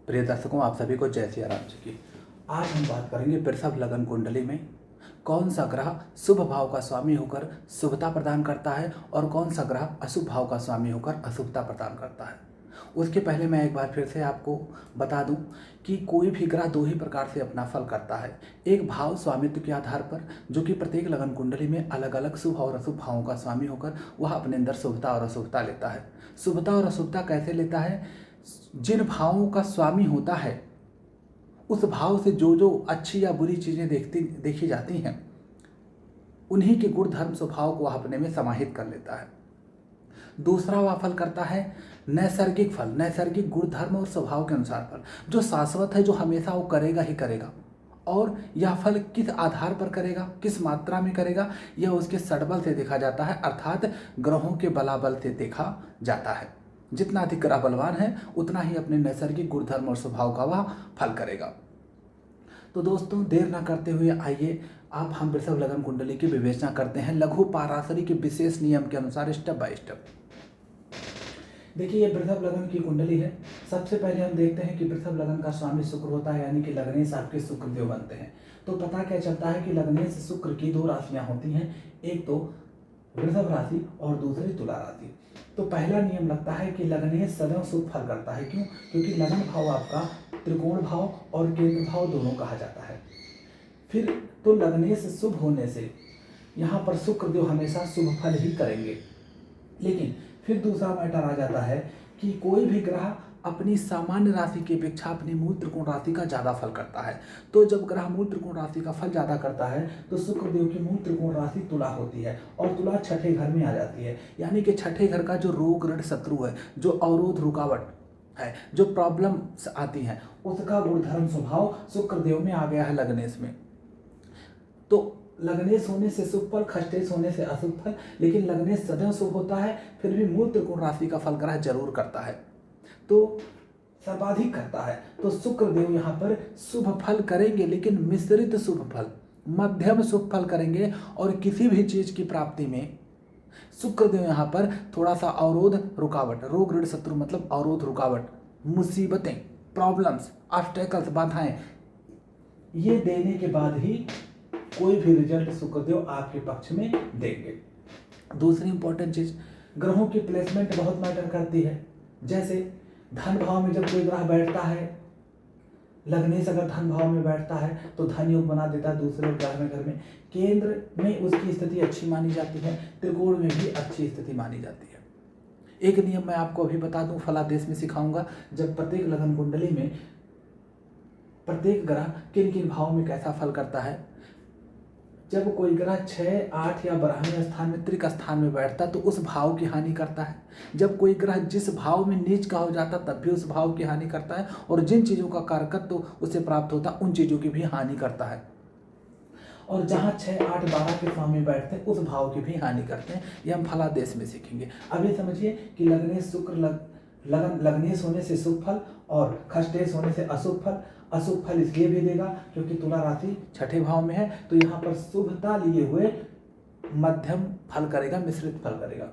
प्रिय दर्शकों, आप सभी को जय सिया राम जी की। आज हम बात करेंगे वृषभ लगन कुंडली में कौन सा ग्रह शुभ भाव का स्वामी होकर शुभता प्रदान करता है और कौन सा ग्रह अशुभ भाव का स्वामी होकर अशुभता प्रदान करता है। उसके पहले मैं एक बार फिर से आपको बता दूं कि कोई भी ग्रह दो ही प्रकार से अपना फल करता है। एक भाव स्वामित्व के आधार पर, जो कि प्रत्येक लगन कुंडली में अलग अलग शुभ और अशुभ भावों का स्वामी होकर वह अपने अंदर शुभता और अशुभता लेता है। शुभता और अशुभता कैसे लेता है? जिन भावों का स्वामी होता है उस भाव से जो जो अच्छी या बुरी चीज़ें देखी जाती हैं, उन्हीं के गुण धर्म स्वभाव को वह अपने में समाहित कर लेता है। दूसरा वह फल करता है नैसर्गिक फल, नैसर्गिक गुण धर्म और स्वभाव के अनुसार फल, जो शाश्वत है, जो हमेशा वो करेगा ही करेगा। और यह फल किस आधार पर करेगा, किस मात्रा में करेगा, यह उसके सडबल से देखा जाता है, अर्थात ग्रहों के बलाबल से देखा जाता है। जितना अधिक ग्रह बलवान है उतना ही अपने नैसर्गिक गुण धर्म और स्वभाव का वह फल करेगा। तो दोस्तों, देर ना करते हुए आइए आप हम वृषभ लगन कुंडली की विवेचना करते हैं लघु पाराशरी के विशेष नियम के अनुसार, स्टेप बाय स्टेप। देखिए, ये वृषभ लगन की कुंडली है। सबसे पहले हम देखते हैं कि वृषभ लगन का स्वामी शुक्र होता है, यानी कि लग्नेश आपके शुक्रदेव बनते हैं। तो पता क्या चलता है कि लग्नेश शुक्र की दो राशियां होती हैं, एक तो वृषभ राशि और दूसरी तुला राशि। तो पहला नियम लगता है कि लग्नेश सदैव शुभ फल करता है। क्यों? क्योंकि लगन भाव आपका त्रिकोण भाव और केंद्र भाव दोनों कहा जाता है। फिर तो लग्नेश शुभ होने से यहाँ पर शुक्रदेव हमेशा शुभ फल ही करेंगे। लेकिन फिर दूसरा मैटर आ जाता है कि कोई भी ग्रह अपनी सामान्य राशि की अपेक्षा अपनी मूल त्रिकोण राशि का ज़्यादा फल करता है। तो जब ग्रह मूल त्रिकोण राशि का फल ज़्यादा करता है तो शुक्रदेव की मूल त्रिकोण राशि तुला होती है और तुला छठे घर में आ जाती है। यानी कि छठे घर का जो रोग ऋण शत्रु है, जो अवरोध रुकावट है, जो प्रॉब्लम्स आती हैं, उसका गुणधर्म स्वभाव शुक्रदेव में आ गया है लग्नेश में। तो लग्नेश होने से शुभ फल, खष्टेश होने से अशुभ फल, लेकिन लग्नेश सदैव शुभ होता है, फिर भी मूल त्रिकोण राशि का फल ग्रह जरूर करता है, तो सर्वाधिक करता है। तो शुक्रदेव यहाँ पर शुभ फल करेंगे, लेकिन मिश्रित शुभ फल, मध्यम शुभ फल करेंगे। और किसी भी चीज की प्राप्ति में शुक्रदेव यहाँ पर थोड़ा सा अवरोध रुकावट, रोग ऋण शत्रु मतलब अवरोध रुकावट, मुसीबतें, प्रॉब्लम्स, ऑब्स्टेकल्स, बाधाएं, ये देने के बाद ही कोई भी रिजल्ट शुक्रदेव आपके पक्ष में देंगे। दूसरी इंपॉर्टेंट चीज, ग्रहों की प्लेसमेंट बहुत मैटर करती है। जैसे धन भाव में जब कोई ग्रह बैठता है, लग्नेश अगर धन भाव में बैठता है तो धन योग बना देता है दूसरे ग्रह में घर में। केंद्र में उसकी स्थिति अच्छी मानी जाती है, त्रिकोण में भी अच्छी स्थिति मानी जाती है। एक नियम मैं आपको अभी बता दूं, फलादेश में सिखाऊंगा। जब प्रत्येक लगन कुंडली में प्रत्येक ग्रह किन किन भाव में कैसा फल करता है। जब कोई ग्रह 6, 8 या 12वें स्थान में त्रिक स्थान में बैठता तो उस भाव की हानि करता है। जब कोई ग्रह जिस भाव में नीच का हो जाता तब भी उस भाव की हानि करता है, और जिन चीज़ों का कारकत्व तो उसे प्राप्त होता उन चीज़ों की भी हानि करता है। और जहाँ 6, 8, 12 के स्वामी बैठते हैं उस भाव की भी हानि करते हैं। ये हम फलादेश में सीखेंगे। अभी समझिए कि लग्नेश शुक्र लग्नेश होने से शुभ फल और खष्टेश होने से अशुभ फल। अशुभ फल इसलिए भी देगा क्योंकि तुला राशि छठे भाव में है, तो यहाँ पर शुभता लिए हुए मध्यम फल करेगा, मिश्रित फल करेगा।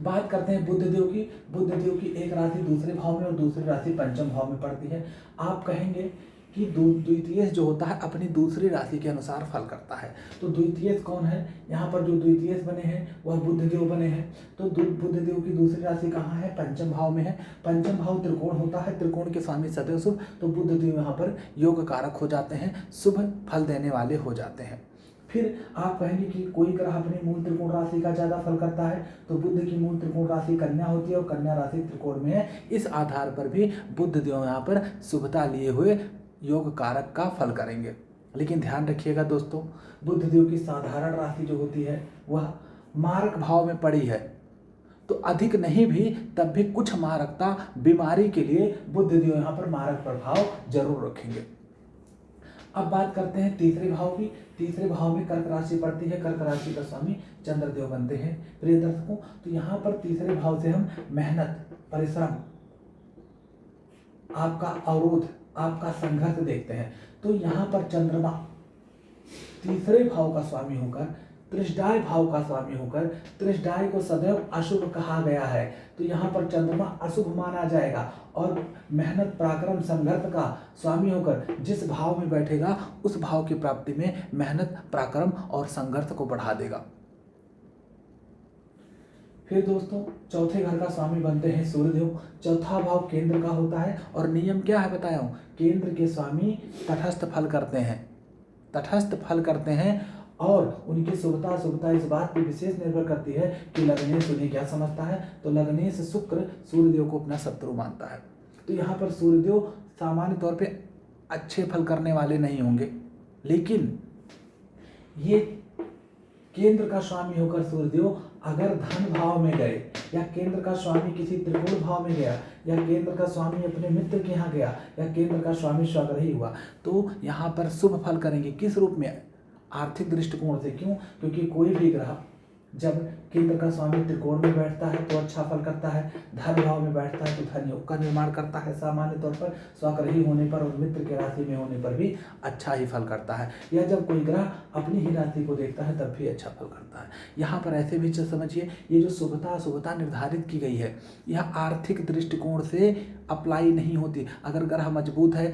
बात करते हैं बुधदेव की। बुधदेव की एक राशि दूसरे भाव में और दूसरी राशि पंचम भाव में पड़ती है। आप कहेंगे कि द्वितीय जो होता है अपनी दूसरी राशि के अनुसार फल करता है। तो द्वितीय कौन है? यहाँ पर जो द्वितीय बने हैं वह बुधदेव बने हैं। तो बुधदेव की दूसरी राशि कहाँ है? पंचम भाव में है। पंचम भाव त्रिकोण होता है, त्रिकोण के स्वामी सदैव शुभ, तो बुधदेव यहाँ पर योग कारक हो जाते हैं, शुभ फल देने वाले हो जाते हैं। फिर आप कहेंगे कि कोई ग्रह अपनी मूल त्रिकोण राशि का ज्यादा फल करता है, तो बुध की मूल त्रिकोण राशि कन्या होती है और कन्या राशि त्रिकोण में है। इस आधार पर भी बुधदेव यहाँ पर शुभता लिए हुए योग कारक का फल करेंगे। लेकिन ध्यान रखिएगा दोस्तों, बुधदेव की साधारण राशि जो होती है वह मारक भाव में पड़ी है, तो अधिक नहीं भी तब भी कुछ मारकता बीमारी के लिए बुधदेव यहाँ पर मारक प्रभाव जरूर रखेंगे। अब बात करते हैं तीसरे भाव की। तीसरे भाव में कर्क राशि पड़ती है। कर्क राशि का स्वामी चंद्रदेव बनते हैं। प्रिय दर्शकों, तो यहाँ पर तीसरे भाव से हम मेहनत, परिश्रम, आपका अवरोध, आपका संघर्ष देखते हैं। तो यहाँ पर चंद्रमा तीसरे भाव का स्वामी होकर त्रिशदाय भाव का स्वामी होकर त्रिशदाय को सदैव अशुभ कहा गया है, तो यहाँ पर चंद्रमा अशुभ माना जाएगा। और मेहनत पराक्रम संघर्ष का स्वामी होकर जिस भाव में बैठेगा उस भाव की प्राप्ति में मेहनत पराक्रम और संघर्ष को बढ़ा देगा। फिर दोस्तों चौथे घर का स्वामी बनते हैं सूर्यदेव। चौथा भाव केंद्र का होता है और नियम क्या है बताया हूँ, केंद्र के स्वामी तटस्थ फल करते हैं, तटस्थ फल करते हैं। और उनकी शुभता अशुभता इस बात पर विशेष निर्भर करती है कि लग्नेश उन्हें क्या समझता है, तो लग्नेश शुक्र सूर्यदेव को अपना शत्रु मानता है। तो यहाँ पर सूर्यदेव सामान्य तौर पे अच्छे फल करने वाले नहीं होंगे, लेकिन ये केंद्र का स्वामी होकर सूर्यदेव अगर धन भाव में गए, या केंद्र का स्वामी किसी त्रिकोण भाव में गया, या केंद्र का स्वामी अपने मित्र के यहाँ गया, या केंद्र का स्वामी स्वग्रही हुआ, तो यहाँ पर शुभ फल करेंगे। किस रूप में? आर्थिक दृष्टिकोण से। क्यों? क्योंकि कोई भी ग्रह जब केंद्र का स्वामी त्रिकोण में बैठता है तो अच्छा फल करता है, धन भाव में बैठता है तो धन योग का निर्माण करता है सामान्य तौर पर, स्वग्रही होने पर और मित्र के राशि में होने पर भी अच्छा ही फल करता है, या जब कोई ग्रह अपनी ही राशि को देखता है तब भी अच्छा फल करता है। यहाँ पर ऐसे भी समझिए, ये जो शुभता अशुभता निर्धारित की गई है यह आर्थिक दृष्टिकोण से अप्लाई नहीं होती। अगर ग्रह मजबूत है,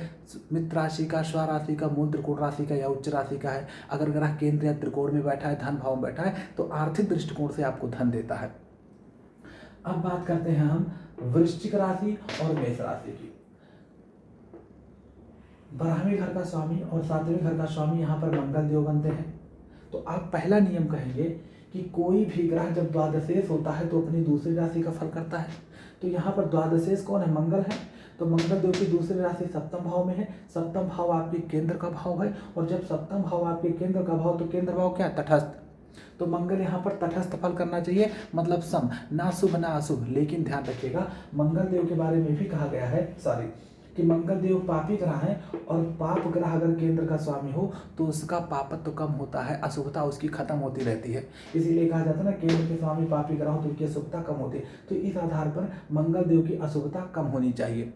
मित्र राशि का, स्व राशि का, मूल त्रिकोण राशि का या उच्च राशि का है, अगर ग्रह केंद्र या त्रिकोण में बैठा है, धन भाव में बैठा है, तो आर्थिक दृष्टिकोण से आपको धन देता है। अब बात करते हैं हम वृश्चिक राशि और मेष राशि की। 12वें घर का स्वामी और 7वें घर का स्वामी यहाँ पर मंगल देव बनते हैं। तो आप पहला नियम कहेंगे कि कोई भी ग्रह जब द्वादशेष होता है तो अपनी दूसरी राशि का फल करता है। तो यहाँ पर द्वादशेष कौन है? मंगल है। तो मंगल देव की दूसरी राशि सप्तम भाव में है। सप्तम भाव आपके केंद्र का भाव है, और जब सप्तम भाव आपके केंद्र का भाव, तो केंद्र भाव क्या? तटस्थ। तो मंगल यहाँ पर तटस्थ फल करना चाहिए, मतलब सम, ना शुभ ना अशुभ। लेकिन ध्यान रखिएगा, मंगल देव के बारे में भी कहा गया है कि मंगल देव पापी ग्रह है, और पाप ग्रह अगर केंद्र का स्वामी हो तो उसका पापत्व तो कम होता है, अशुभता उसकी खत्म होती रहती है। इसीलिए कहा जाता है ना, केंद्र के स्वामी पापी ग्रह हो तो उनकी अशुभता कम होती है। तो इस आधार पर मंगल देव की अशुभता कम होनी चाहिए।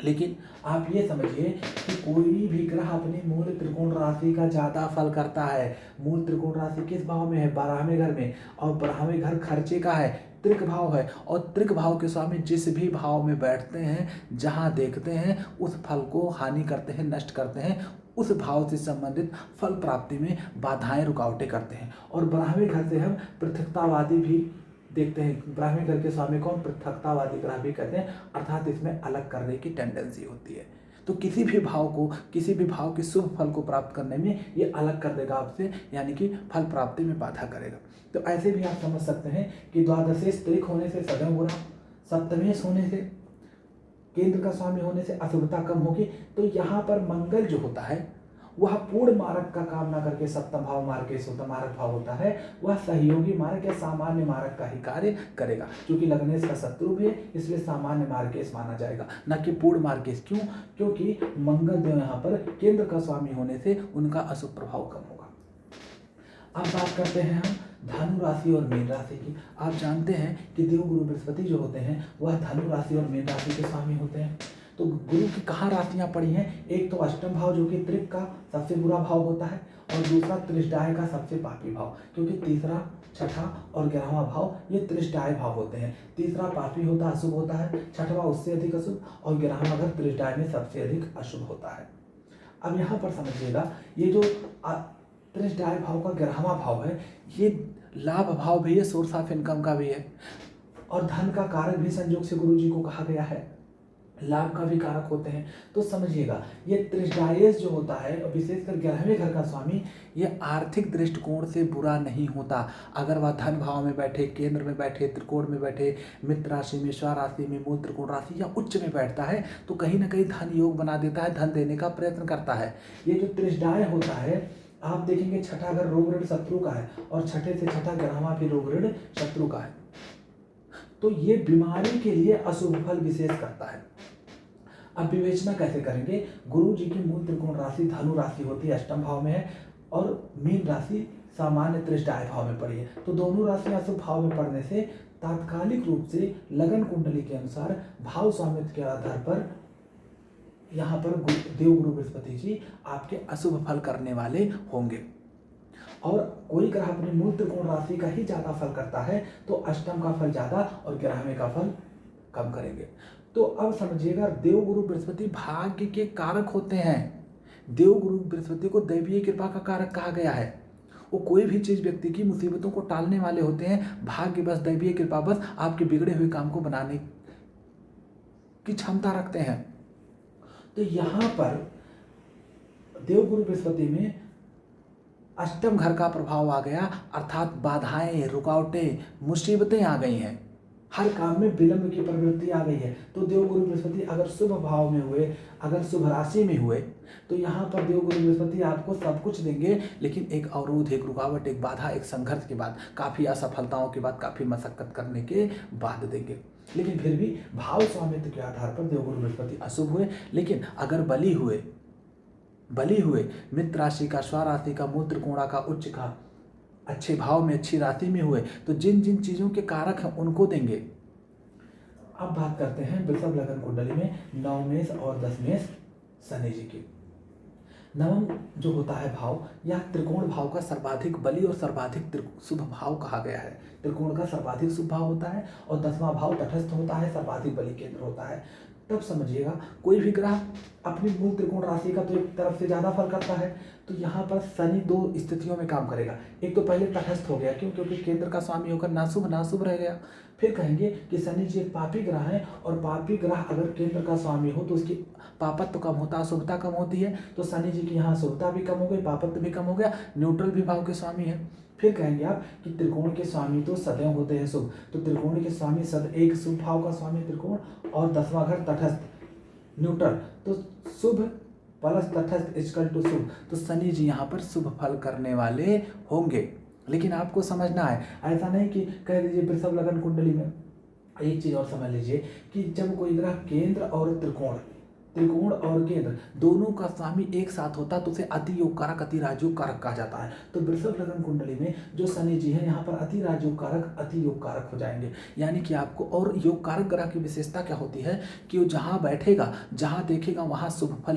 लेकिन आप ये समझिए कि कोई भी ग्रह अपनी मूल त्रिकोण राशि का ज़्यादा फल करता है। मूल त्रिकोण राशि किस भाव में है? 12वें घर में। और 12वें घर खर्चे का है, त्रिक भाव है, और त्रिक भाव के स्वामी जिस भी भाव में बैठते हैं, जहाँ देखते हैं उस फल को हानि करते हैं, नष्ट करते हैं, उस भाव से संबंधित फल प्राप्ति में बाधाएं रुकावटें करते हैं। और 12वें घर से हम पृथकतावादी भी देखते हैं। 12वें घर के स्वामी को हम पृथकतावादी ग्रह भी कहते हैं, अर्थात इसमें अलग करने की टेंडेंसी होती है। तो किसी भी भाव के शुभ फल को प्राप्त करने में ये अलग कर देगा आपसे, यानी कि फल प्राप्ति में बाधा करेगा। तो ऐसे भी आप समझ सकते हैं कि द्वादशेष त्रिक होने से सदैव बुरा, सप्तमेश होने से, केंद्र का स्वामी होने से अशुभता कम होगी। तो यहाँ पर मंगल जो होता है वह पूर्ण मारक का काम ना करके सप्तम भाव मारक के शुद्ध मारक भाव होता है, वह सहयोगी मारक या सामान्य मारक का ही कार्य करेगा। क्योंकि लग्नेश का शत्रु भी है, इसलिए सामान्य मार्केश माना जाएगा, न कि पूर्ण मार्केश। क्यों? क्योंकि मंगल देव यहाँ पर केंद्र का स्वामी होने से उनका अशुभ प्रभाव कम होगा। अब बात करते हैं हम धनु राशि और मीन राशि की। आप जानते हैं कि देवगुरु बृहस्पति जो होते हैं वह धनु राशि और मीन राशि के स्वामी होते हैं। तो गुरु की कहाँ राशियाँ पड़ी हैं? एक तो अष्टम भाव जो कि त्रिक का सबसे बुरा भाव होता है, और दूसरा त्रिशदाय का सबसे पापी भाव, क्योंकि तीसरा, छठा और 11वां भाव ये त्रिशदाय भाव होते हैं। तीसरा पापी होता, अशुभ होता है, छठवां उससे अधिक अशुभ, और 11वां घर त्रिशदाय में सबसे अधिक अशुभ होता है। अब यहाँ पर समझिएगा, ये जो त्रिशदाय भाव का 11वां भाव है, ये लाभ भाव भी है, सोर्स ऑफ इनकम का भी है, और धन का कारक भी संयोग से गुरु जी को कहा गया है, लाभ का भी कारक होते हैं। तो समझिएगा, ये त्रिशदायेश जो होता है, विशेषकर 11वें घर का स्वामी, ये आर्थिक दृष्टिकोण से बुरा नहीं होता। अगर वह धन भाव में बैठे, केंद्र में बैठे, त्रिकोण में बैठे, मित्र राशि में, स्व राशि में, मूल त्रिकोण राशि या उच्च में बैठता है, तो कहीं ना कहीं धन योग बना देता है, धन देने का प्रयत्न करता है। ये जो त्रिशदाय होता है, आप देखेंगे छठा घर रोग ऋण शत्रु का है, और छठे से छठा 11वां भी रोग ऋण शत्रु का है। तो ये बीमारी के लिए अशुभ फल विशेष करता है। अब विवेचना कैसे करेंगे? गुरु जी की मूल त्रिकोण राशि धनु राशि होती है, अष्टम भाव में है, और मीन राशि सामान्य त्रिशदाय भाव में पड़ी है। तो दोनों राशियां अशुभ भाव में पड़ने से तात्कालिक रूप से लगन कुंडली के अनुसार भाव स्वामित्व के आधार पर यहाँ पर देवगुरु बृहस्पति जी आपके अशुभ फल करने वाले होंगे। और कोई ग्रह अपने मूल त्रिकोण राशि का ही ज़्यादा फल करता है तो अष्टम का फल ज़्यादा और ग्यारहवें का फल कम करेंगे। तो अब समझिएगा, देवगुरु बृहस्पति भाग्य के कारक होते हैं। देवगुरु बृहस्पति को दैवीय कृपा का कारक कहा गया है। वो कोई भी चीज़ व्यक्ति की मुसीबतों को टालने वाले होते हैं। भाग्य बस, दैवीय कृपा बस आपके बिगड़े हुए काम को बनाने की क्षमता रखते हैं। तो यहाँ पर देवगुरु बृहस्पति में अष्टम घर का प्रभाव आ गया, अर्थात बाधाएं, रुकावटें, मुसीबतें आ गई हैं। हर काम में विलंब की प्रवृत्ति आ गई है। तो देवगुरु बृहस्पति अगर शुभ भाव में हुए, अगर शुभ राशि में हुए, तो यहाँ पर देवगुरु बृहस्पति आपको सब कुछ देंगे, लेकिन एक अवरोध, एक रुकावट, एक बाधा, एक संघर्ष के बाद, काफ़ी असफलताओं के बाद, काफ़ी मशक्कत करने के बाद देंगे। लेकिन फिर भी भाव स्वामित्व के आधार पर देवगुरु बृहस्पति अशुभ हुए। लेकिन अगर बली हुए मित्र राशि का, स्वराशि का, मूल त्रिकोणा का, उच्च का, अच्छे भाव में, अच्छी राशि में हुए, तो जिन जिन चीज़ों के कारक हैं उनको देंगे। अब बात करते हैं वृषभ लग्न कुंडली में 9 मेष और 10 मेष शनि जी की। नवम जो होता है भाव, यह त्रिकोण भाव का सर्वाधिक बली और सर्वाधिक शुभ भाव कहा गया है। त्रिकोण का सर्वाधिक शुभ भाव होता है और 10वां भाव तटस्थ होता है, सर्वाधिक बली केंद्र होता है। तब समझिएगा, कोई भी ग्रह अपनी मूल त्रिकोण राशि का तो एक तरफ से ज़्यादा फल करता है, तो यहाँ पर शनि 2 स्थितियों में काम करेगा। एक तो पहले तटस्थ हो गया, क्यों? क्योंकि केंद्र का स्वामी होकर नाशुभ रह गया। फिर कहेंगे कि शनि जी एक पापी ग्रह है, और पापी ग्रह अगर केंद्र का स्वामी हो तो उसकी पापत्व कम होता, अशुभता कम होती है। तो शनि जी की यहाँ शुभता भी कम हो गई, पापत्व भी कम हो गया, न्यूट्रल भी भाव के स्वामी है। फिर कहेंगे आप कि त्रिकोण के स्वामी तो सदैव होते हैं शुभ, तो त्रिकोण के स्वामी एक शुभ भाव का स्वामी त्रिकोण, और 10वां घर तटस्थ न्यूट्रल, तो शुभ प्लस तटस्थ इक्वल टू शुभ। तो शनि जी यहाँ पर शुभ फल करने वाले होंगे। लेकिन आपको समझना है, ऐसा नहीं कि कह दीजिए वृषभ लग्न कुंडली में। एक चीज़ और समझ लीजिए कि जब कोई ग्रह केंद्र और त्रिकोण और केंद्र दोनों का स्वामी एक साथ होता है तो उसे अति योग कारक, अति राजयोग कारक कहा जाता है। तो वृषभ लग्न कुंडली में जो शनि जी है यहाँ पर अति राजयोग कारक, अति योग कारक हो जाएंगे। यानी कि आपको, और योग कारक ग्रह की विशेषता क्या होती है कि वो जहाँ बैठेगा, जहाँ देखेगा, वहाँ शुभ फल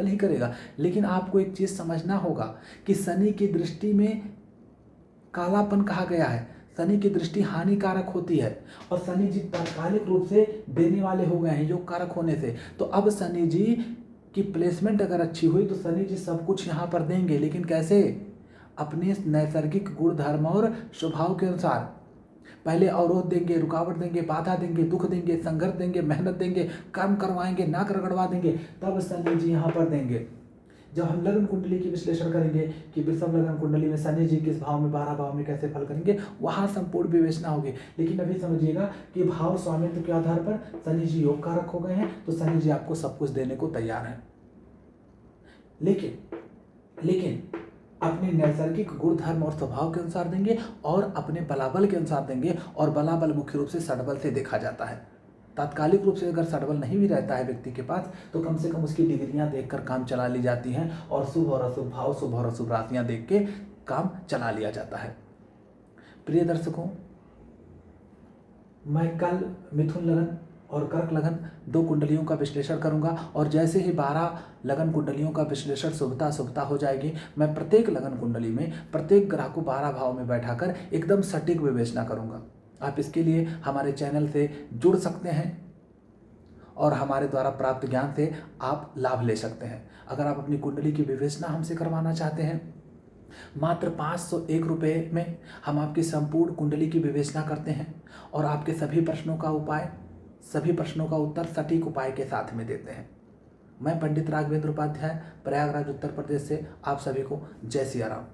ही करेगा। लेकिन आपको एक चीज़ समझना होगा कि शनि की दृष्टि में कालापन कहा गया है, शनि की दृष्टि हानिकारक होती है, और शनि जी तात्कालिक रूप से देने वाले हो गए हैं योग कारक होने से। तो अब शनि जी की प्लेसमेंट अगर अच्छी हुई तो शनि जी सब कुछ यहाँ पर देंगे, लेकिन कैसे? अपने नैसर्गिक गुण धर्म और स्वभाव के अनुसार। पहले अवरोध देंगे, रुकावट देंगे, बाधा देंगे, दुख देंगे, संघर्ष देंगे, मेहनत देंगे, कर्म करवाएंगे, नाक रगड़वा देंगे, तब शनि जी यहाँ पर देंगे। जब हम लग्न कुंडली की विश्लेषण करेंगे कि वृषभ लग्न कुंडली में शनि जी किस भाव में, 12 भाव में कैसे फल करेंगे, वहाँ संपूर्ण विवेचना होगी। लेकिन अभी समझिएगा कि भाव स्वामित्व के आधार पर शनि जी योग कारक हो गए हैं, तो शनि जी आपको सब कुछ देने को तैयार है। लेकिन अपने नैसर्गिक गुण धर्म और स्वभाव के अनुसार देंगे, और अपने बलाबल के अनुसार देंगे। और बलाबल मुख्य रूप से षडबल से देखा जाता है। तात्कालिक रूप से अगर षडबल नहीं भी रहता है व्यक्ति के पास, तो कम से कम उसकी डिग्रियां देखकर काम चला ली जाती हैं, और शुभ और अशुभ भाव, शुभ और अशुभ राशियां देख के काम चला लिया जाता है। प्रिय दर्शकों, मैं कल मिथुन लगन और कर्क लगन 2 कुंडलियों का विश्लेषण करूंगा, और जैसे ही 12 लगन कुंडलियों का विश्लेषण शुभता हो जाएगी, मैं प्रत्येक लगन कुंडली में प्रत्येक ग्रह को 12 भाव में बैठाकर एकदम सटीक विवेचना करूंगा। आप इसके लिए हमारे चैनल से जुड़ सकते हैं, और हमारे द्वारा प्राप्त ज्ञान से आप लाभ ले सकते हैं। अगर आप अपनी कुंडली की विवेचना हमसे करवाना चाहते हैं, मात्र 501 रुपये में हम आपकी संपूर्ण कुंडली की विवेचना करते हैं, और आपके सभी प्रश्नों का उत्तर सटीक उपाय के साथ में देते हैं। मैं पंडित राघवेंद्र उपाध्याय, प्रयागराज उत्तर प्रदेश से आप सभी को जय सिया राम।